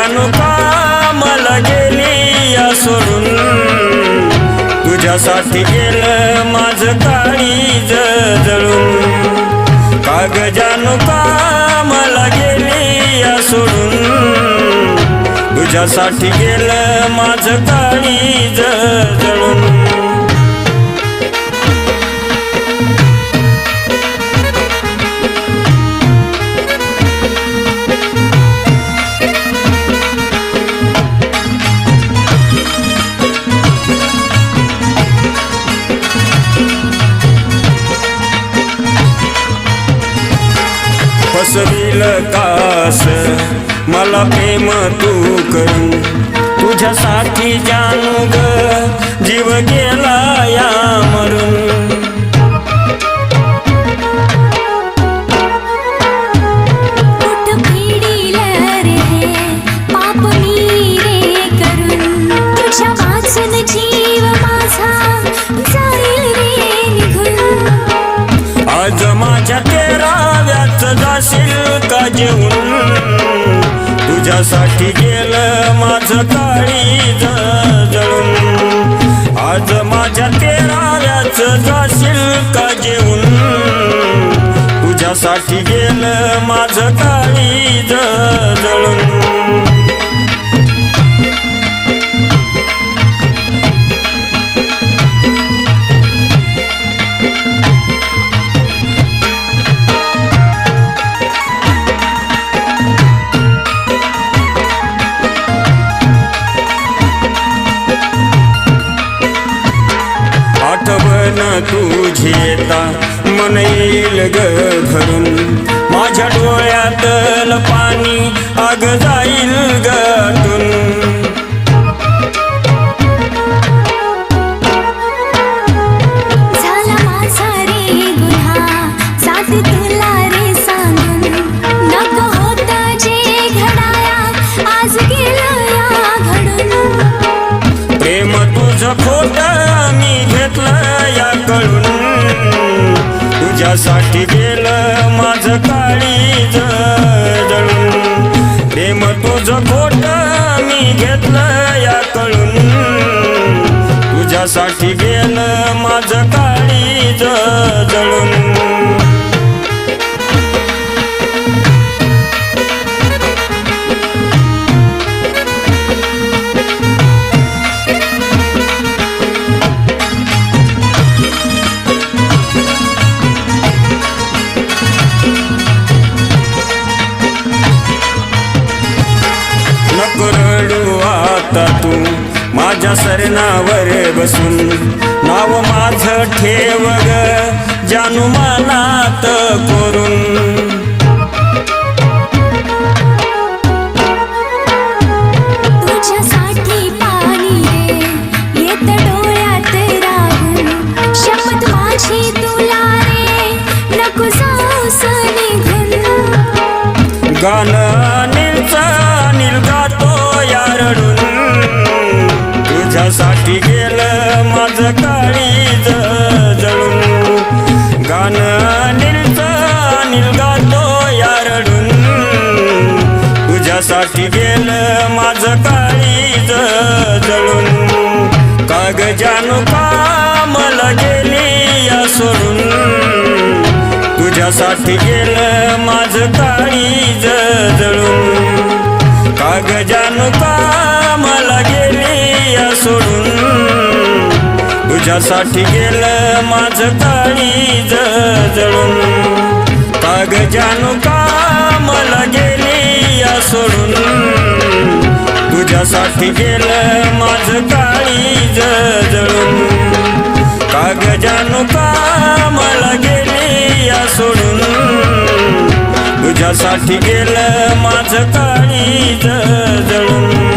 जानू का मला गेली या सोडून, तुझ्यासाठी गेलं माझं काळीज जळून। का ग जानू का मला गेली या सोडून, तुझ्यासाठी गेलं माझं काळीज जळून। फसविल कास मला प्रेम तू करून, तुझ्यासाठी जानू ग जीव गेला या मरून। कुठ फेडील रे पाप मी रे करून, तुझ्या वाचून जीव माझा जाईल रे निघून। आज माझ्या तेराव्यात जाशील का जेवून, तुझ्यासाठी गेलं माझं काळीज जळून। आज माझ्या तेराव्यात जाशील का जेवून, तुझ्यासाठी गेलं माझं काळीज जळून। आठवण तुझी येता मन येईल ग भरून, माझ्या डोळ्यातलं पाणी आग जाईल गटून। झाला माझा रे गुन्हा जात तुला रे सांगून, नको होता जे घडाया आज गेलं या घडून। प्रेम तुझं खोटं मी घेतलं या कळून, तुझ्यासाठी गेलं माझं काळीज जळून। प्रेम तुझं खोटं मी घेतलं या कळून, तुझ्यासाठी गेलं माझं काळीज जळून। नको रडू आता तू माझ्या सरणावर बसून, नाव माझं ठेव ग जानू मनात कोरून। तुझ्यासाठी पाणी रे येत डोळ्यात राहून, शपथ माझी तुला रे नको जाऊस निघून। गाणं अनिलचं अनिल गातो या रडून, तुझ्यासाठी गेलं माझं काळीज जळून। गाणं अनिलचं अनिल गातो या रडून, तुझ्यासाठी गेलं माझं काळीज जळून। का ग जानू का मला गेली या सोडून, तुझ्यासाठी गेलं माझं काळीज जळून। का ग जानू का मला गेली या सोडून, तुझ्यासाठी गेलं माझं काळीज जळून। का ग जानू का मला गेली या सोडून, तुझ्यासाठी गेलं माझं काळीज जळून। का ग जानू का मला गेली या सोडून, तुझ्यासाठी गेलं माझं काळीज जळून।